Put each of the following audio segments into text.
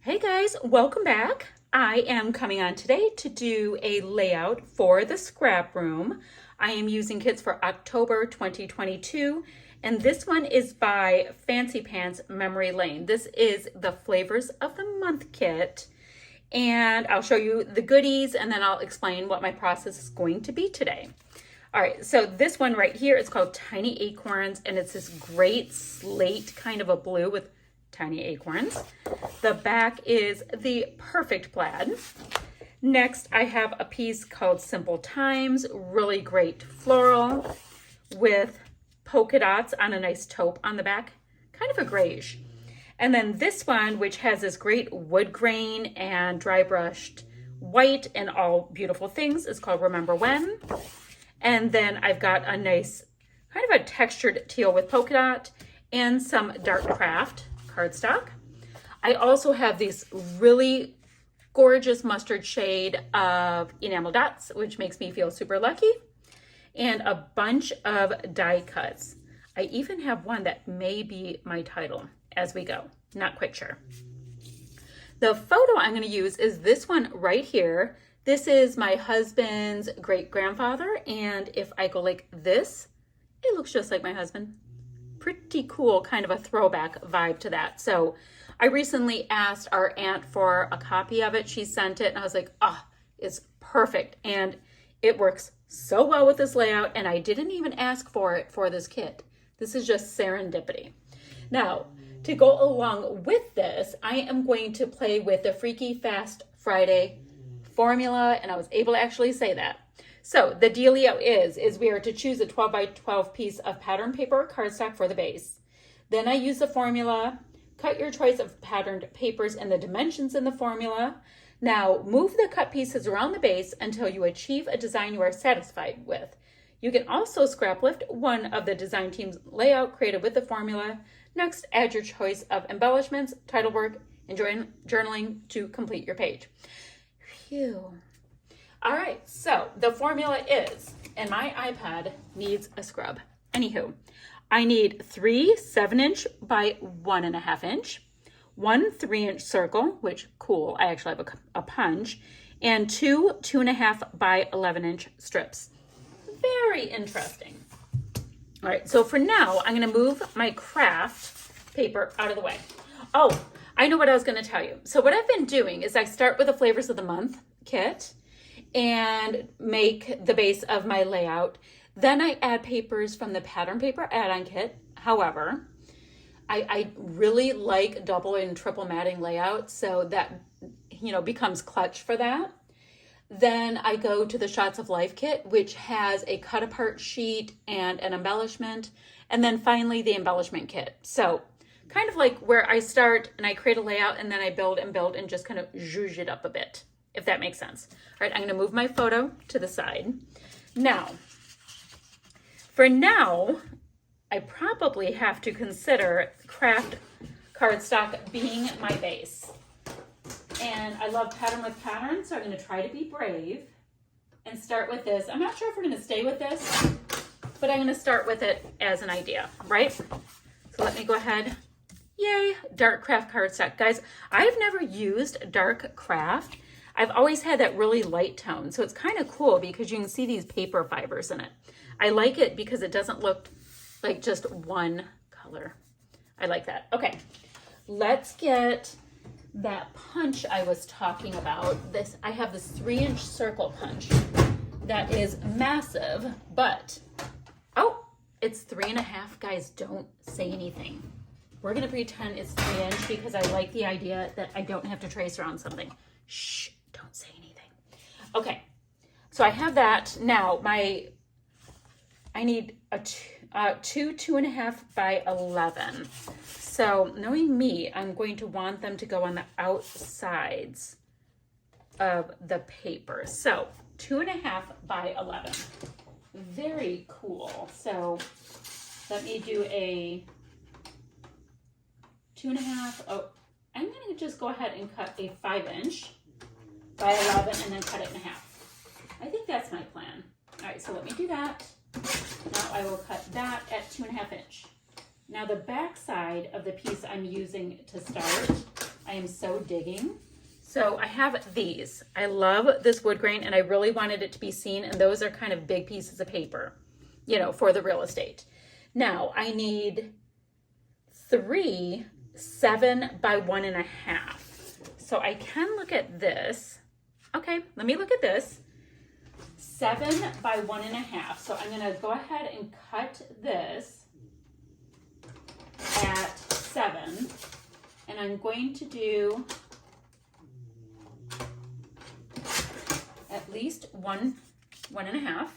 Hey guys, welcome back. I am coming on today to do a layout for the scrap room. I am using kits for October 2022, and this one is by Fancy Pants Memory Lane. This is the Flavors of the Month kit, and I'll show you the goodies and then I'll explain what my process is going to be today. All right, so this one right here is called Tiny Acorns, and it's this great slate kind of a blue with tiny acorns. The back is the perfect plaid. Next, I have a piece called Simple Times, really great floral with polka dots on a nice taupe on the back, kind of a grayish. And then this one, which has this great wood grain and dry brushed white and all beautiful things, is called Remember When. And then I've got a nice kind of a textured teal with polka dot and some dark craft cardstock. I also have these really gorgeous mustard shade of enamel dots, which makes me feel super lucky, and a bunch of die cuts. I even have one that may be my title as we go, not quite sure. The photo I'm going to use is this one right here. This is my husband's great-grandfather, and if I go like this, it looks just like my husband. Pretty cool, kind of a throwback vibe to that. So I recently asked our aunt for a copy of it. She sent it and I was like, it's perfect. And it works so well with this layout, and I didn't even ask for it for this kit. This is just serendipity. Now, to go along with this, I am going to play with the Freaky Fast Friday formula, and I was able to actually say that. So the dealio is we are to choose a 12 by 12 piece of pattern paper or cardstock for the base. Then I use the formula, cut your choice of patterned papers and the dimensions in the formula. Now move the cut pieces around the base until you achieve a design you are satisfied with. You can also scrap lift one of the design team's layout created with the formula. Next, add your choice of embellishments, title work, and journaling to complete your page. Phew. All right, so the formula is, and my iPad needs a scrub. Anywho, I need 3 7-inch by 1.5 inch, 1 3-inch circle, which cool, I actually have a punch, and 2 2.5 by 11-inch strips. Very interesting. All right, so for now, I'm gonna move my craft paper out of the way. Oh, I know what I was gonna tell you. So what I've been doing is I start with the Flavors of the Month kit and make the base of my layout. Then I add papers from the pattern paper add-on kit. However, I really like double and triple matting layouts, so that, becomes clutch for that. Then I go to the Shots of Life kit, which has a cut apart sheet and an embellishment. And then finally the embellishment kit. So kind of like where I start and I create a layout and then I build and just kind of zhuzh it up a bit, if that makes sense. All right, I'm gonna move my photo to the side. Now, for now, I probably have to consider craft cardstock being my base. And I love pattern with pattern, so I'm gonna try to be brave and start with this. I'm not sure if we're gonna stay with this, but I'm gonna start with it as an idea, right? So let me go ahead. Yay, dark craft cardstock. Guys, I've never used dark craft. I've always had that really light tone, so it's kind of cool because you can see these paper fibers in it. I like it because it doesn't look like just one color. I like that. Okay, let's get that punch I was talking about. I have this 3-inch circle punch that is massive, but, it's 3.5. Guys, don't say anything. We're gonna pretend it's 3-inch because I like the idea that I don't have to trace around something. Shh. Don't say anything. Okay, so I have that. Now I need a 2.5 by 11. So knowing me, I'm going to want them to go on the outsides of the paper. So 2.5 by 11. Very cool. So let me do a 2.5. Oh, I'm gonna just go ahead and cut a 5-inch by 11 and then cut it in half. I think that's my plan. All right, so let me do that. Now I will cut that at 2.5 inch. Now the back side of the piece I'm using to start I am so digging. So I have these. I love this wood grain and I really wanted it to be seen, and those are kind of big pieces of paper, you know, for the real estate. Now I need 3 7 by 1.5. So I can look at this. Okay, let me look at this. 7 by 1.5. So I'm gonna go ahead and cut this at 7. And I'm going to do at least 1.5.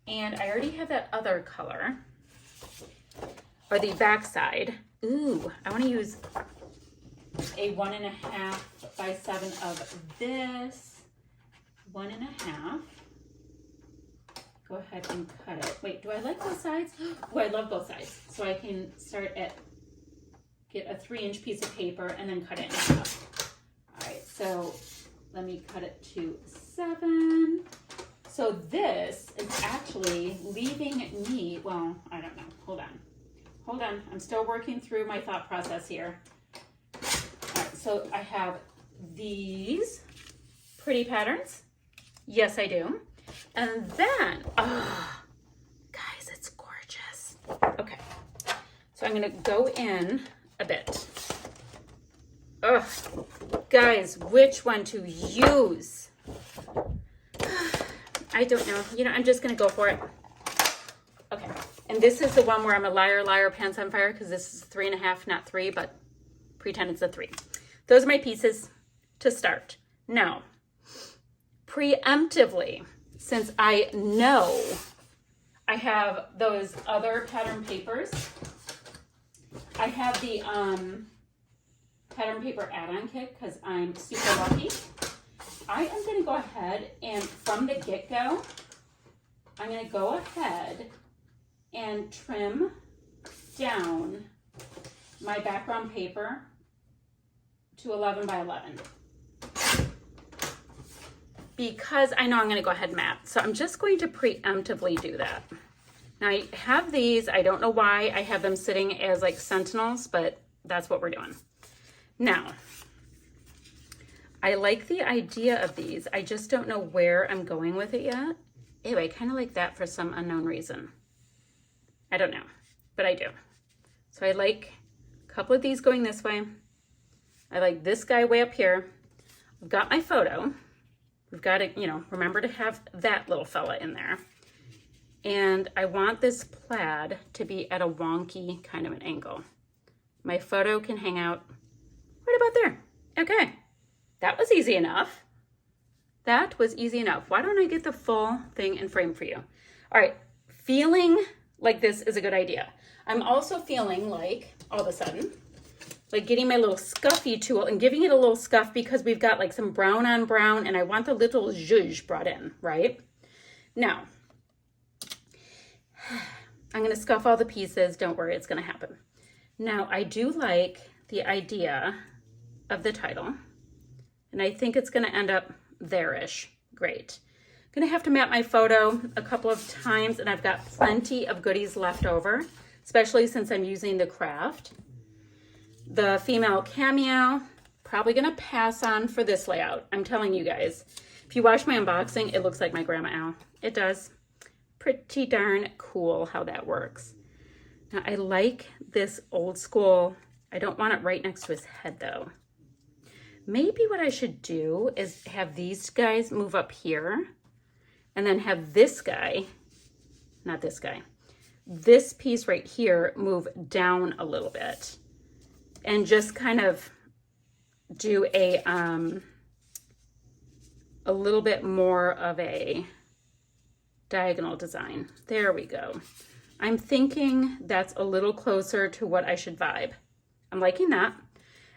And I already have that other color, or the back side. Ooh, I want to use a 1.5 by 7 of this. 1.5. Go ahead and cut it. Wait, do I like both sides? Oh, I love both sides. So I can get a 3-inch piece of paper and then cut it in half. All right, so let me cut it to 7. So this is actually leaving me, well, I don't know. Hold on. I'm still working through my thought process here. All right, so I have these pretty patterns. Yes, I do. And then, oh, guys, it's gorgeous. Okay, so I'm gonna go in a bit. Ugh, guys, which one to use? I don't know. You know, I'm just gonna go for it. Okay, and this is the one where I'm a liar, liar, pants on fire, because this is 3.5, not 3, but pretend it's a 3. Those are my pieces to start. Now, preemptively, since I know I have those other pattern papers, I have the pattern paper add-on kit because I'm super lucky. I am going to go ahead and from the get-go, I'm going to go ahead and trim down my background paper to 11 by 11. Because I know I'm going to go ahead and map. So I'm just going to preemptively do that. Now I have these. I don't know why I have them sitting as like sentinels, but that's what we're doing. Now, I like the idea of these. I just don't know where I'm going with it yet. Ew, I kind of like that for some unknown reason. I don't know, but I do. So I like a couple of these going this way. I like this guy way up here. I've got my photo. We've got to, you know, remember to have that little fella in there. And I want this plaid to be at a wonky kind of an angle. My photo can hang out right about there. Okay, that was easy enough. That was easy enough. Why don't I get the full thing in frame for you? All right, feeling like this is a good idea. I'm also feeling like, all of a sudden, like getting my little scuffy tool and giving it a little scuff because we've got like some brown on brown and I want the little zhuzh brought in, right? Now, I'm gonna scuff all the pieces. Don't worry, it's gonna happen. Now, I do like the idea of the title and I think it's gonna end up there-ish. Great. I'm gonna have to map my photo a couple of times and I've got plenty of goodies left over, especially since I'm using the craft. The female cameo, probably gonna pass on for this layout. I'm telling you guys, if you watch my unboxing, it looks like my Grandma Al. It does. Pretty darn cool how that works. Now I like this old school. I don't want it right next to his head though. Maybe what I should do is have these guys move up here and then have this guy, not this guy, this piece right here move down a little bit. And just kind of do a little bit more of a diagonal design. There we go. I'm thinking that's a little closer to what I should vibe. I'm liking that.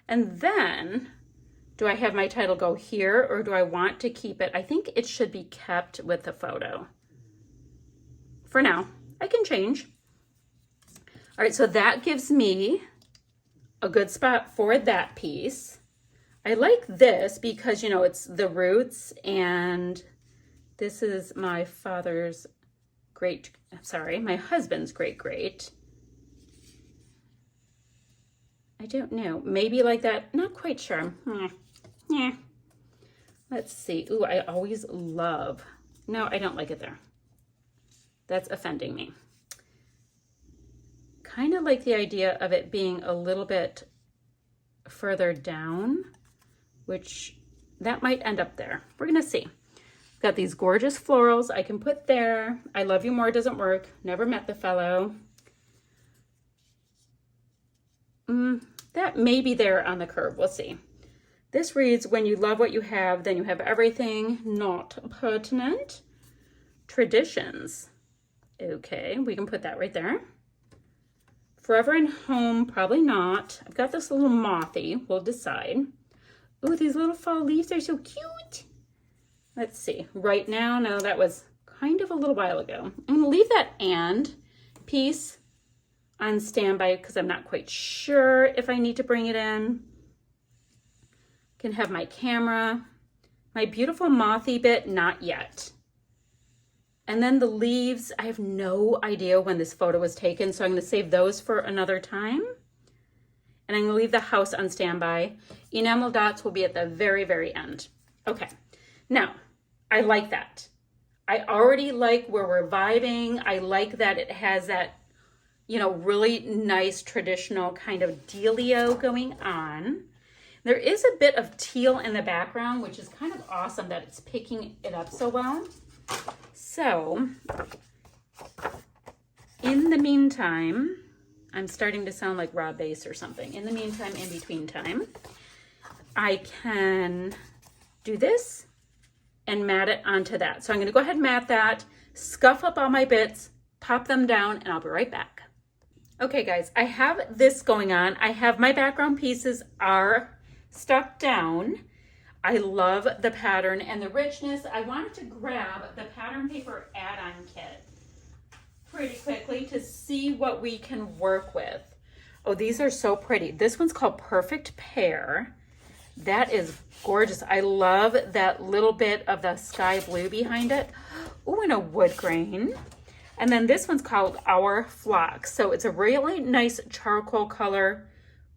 And then, do I have my title go here or do I want to keep it? I think it should be kept with the photo. For now, I can change. All right, so that gives me a good spot for that piece. I like this because, you know, it's the roots and this is my father's my husband's great. I don't know. Maybe like that. Not quite sure. Yeah. Let's see. Ooh, I always love. No, I don't like it there. That's offending me. Kind of like the idea of it being a little bit further down, which that might end up there. We're going to see. Got these gorgeous florals I can put there. I Love You More doesn't work. Never met the fellow. That may be there on the curve. We'll see. This reads, when you love what you have, then you have everything. Not pertinent. Traditions. Okay, we can put that right there. Forever and Home, probably not. I've got this little mothy. We'll decide. Ooh, these little fall leaves are so cute. Let's see. Right now, no, that was kind of a little while ago. I'm going to leave that and piece on standby because I'm not quite sure if I need to bring it in. Can have my camera. My beautiful mothy bit, not yet. And then the leaves, I have no idea when this photo was taken, so I'm going to save those for another time. And I'm going to leave the house on standby. Enamel dots will be at the very, very end. Okay, now, I like that. I already like where we're vibing. I like that it has that, you know, really nice traditional kind of dealio going on. There is a bit of teal in the background, which is kind of awesome that it's picking it up so well. So, in the meantime, I'm starting to sound like Rob Bass or something. In the meantime, in between time, I can do this and mat it onto that. So I'm going to go ahead and mat that, scuff up all my bits, pop them down, and I'll be right back. Okay, guys, I have this going on. I have my background pieces are stuck down. I love the pattern and the richness. I wanted to grab the pattern paper add-on kit pretty quickly to see what we can work with. Oh, these are so pretty. This one's called Perfect Pair. That is gorgeous. I love that little bit of the sky blue behind it. Oh, and a wood grain. And then this one's called Our Flock. So it's a really nice charcoal color,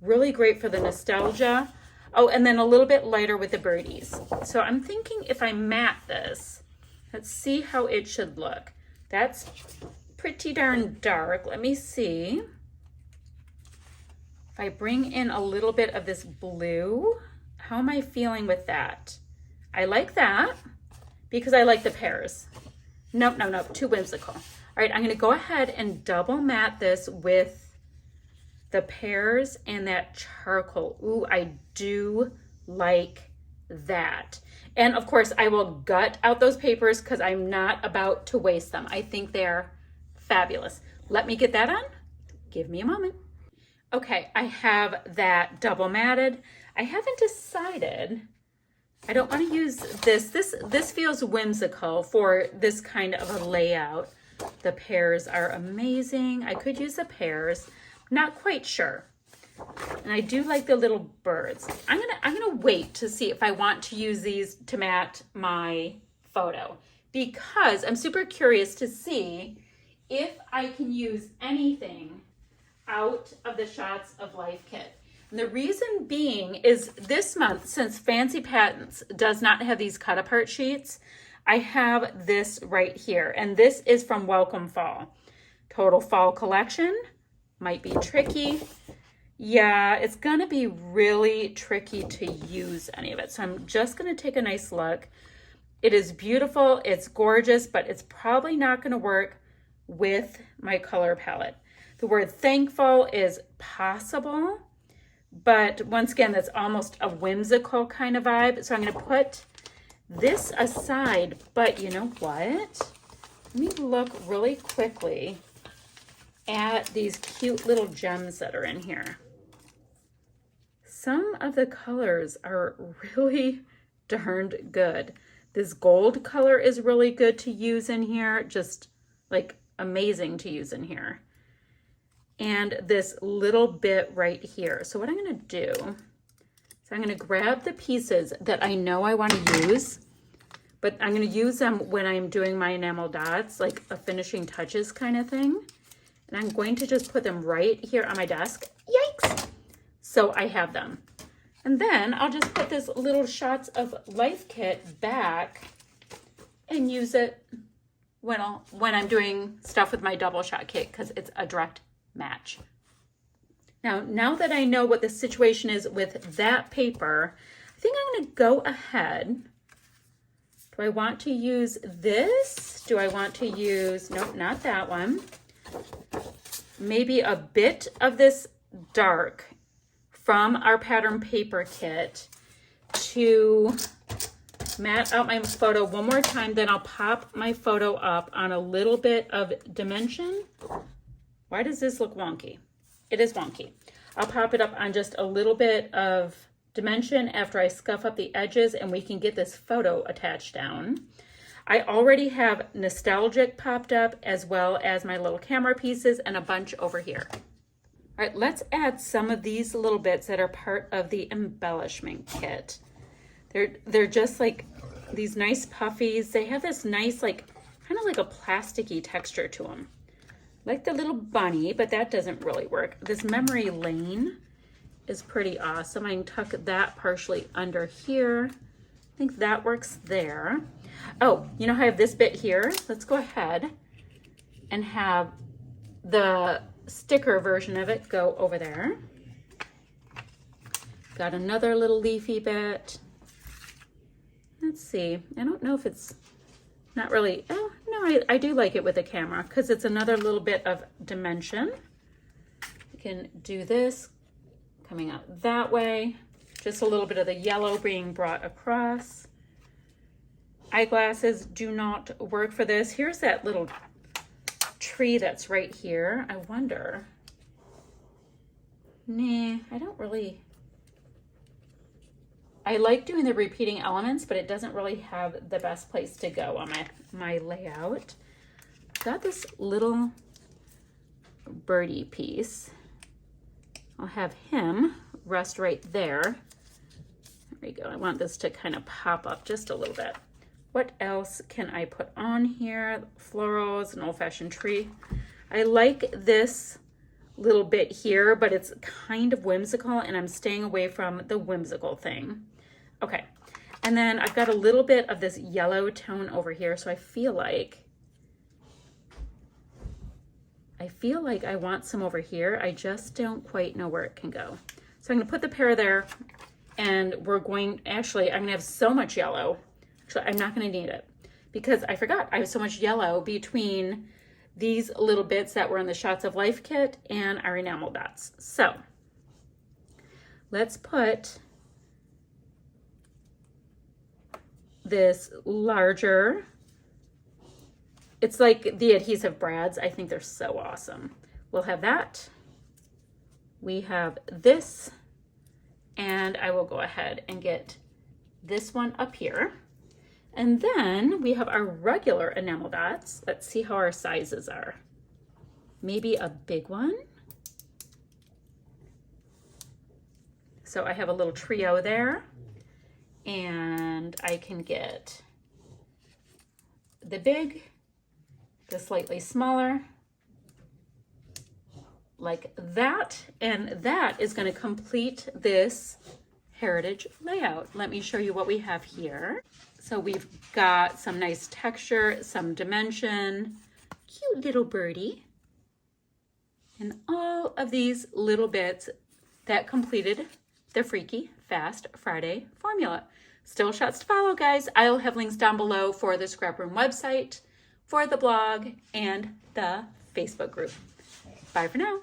really great for the nostalgia. Oh, and then a little bit lighter with the birdies. So I'm thinking if I mat this, let's see how it should look. That's pretty darn dark. Let me see. If I bring in a little bit of this blue, how am I feeling with that? I like that because I like the pears. Nope, no, no, too whimsical. All right, I'm gonna go ahead and double mat this with the pears and that charcoal. Ooh, I do like that. And of course, I will gut out those papers because I'm not about to waste them. I think they're fabulous. Let me get that on. Give me a moment. Okay, I have that double matted. I haven't decided. I don't want to use this. This feels whimsical for this kind of a layout. The pears are amazing. I could use the pears. Not quite sure. And I do like the little birds. I'm gonna wait to see if I want to use these to mat my photo because I'm super curious to see if I can use anything out of the Shots of Life kit. And the reason being is this month, since Fancy Patents does not have these cut apart sheets, I have this right here. And this is from Welcome Fall. Total Fall Collection. Might be tricky. Yeah, it's gonna be really tricky to use any of it. So I'm just gonna take a nice look. It is beautiful, it's gorgeous, but it's probably not gonna work with my color palette. The word thankful is possible, but once again, that's almost a whimsical kind of vibe. So I'm gonna put this aside, but you know what? Let me look really quickly at these cute little gems that are in here. Some of the colors are really darned good. This gold color is really good to use in here, just like amazing to use in here. And this little bit right here. So what I'm gonna do, so I'm gonna grab the pieces that I know I wanna use, but I'm gonna use them when I'm doing my enamel dots, like a finishing touches kind of thing. And I'm going to just put them right here on my desk. Yikes! so I have them. And then I'll just put this little Shots of Life kit back and use it when I'm doing stuff with my double shot kit, because it's a direct match. Now that I know what the situation is with that paper, I think I'm going to go ahead. Do I want to use this? Do I want to use, nope, not that one. Maybe a bit of this dark from our pattern paper kit to mat out my photo one more time. Then I'll pop my photo up on a little bit of dimension. Why does this look wonky? It is wonky. I'll pop it up on just a little bit of dimension after I scuff up the edges, and we can get this photo attached down. I already have Nostalgic popped up, as well as my little camera pieces and a bunch over here. All right, let's add some of these little bits that are part of the embellishment kit. They're just like these nice puffies. They have this nice, like, kind of like a plasticky texture to them. Like the little bunny, but that doesn't really work. This memory lane is pretty awesome. I can tuck that partially under here. I think that works there. Oh, you know how I have this bit here? Let's go ahead and have the sticker version of it go over there. Got another little leafy bit. Let's see. I don't know if it's not really, oh, no, I do like it with the camera because it's another little bit of dimension. We can do this coming out that way. Just a little bit of the yellow being brought across. Eyeglasses do not work for this. Here's that little tree that's right here. I wonder. Nah, I don't really. I like doing the repeating elements, but it doesn't really have the best place to go on my layout. Got this little birdie piece. I'll have him rest right there. There we go. I want this to kind of pop up just a little bit. What else can I put on here? Florals, an old-fashioned tree. I like this little bit here, but it's kind of whimsical, and I'm staying away from the whimsical thing. Okay, and then I've got a little bit of this yellow tone over here, so I feel like I want some over here. I just don't quite know where it can go. So I'm gonna put the pair there, and I'm gonna have so much yellow. Actually, I'm not gonna need it because I forgot I have so much yellow between these little bits that were in the Shots of Life kit and our enamel dots. So let's put this larger, it's like the adhesive brads. I think they're so awesome. We'll have that. We have this, and I will go ahead and get this one up here. And then we have our regular enamel dots. Let's see how our sizes are. Maybe a big one. So I have a little trio there, and I can get the big, the slightly smaller, like that. And that is going to complete this heritage layout. Let me show you what we have here. So we've got some nice texture, some dimension, cute little birdie, and all of these little bits that completed the Freaky Fast Friday formula. Still shots to follow, guys. I'll have links down below for the ScrapRoom website, for the blog, and the Facebook group. Bye for now.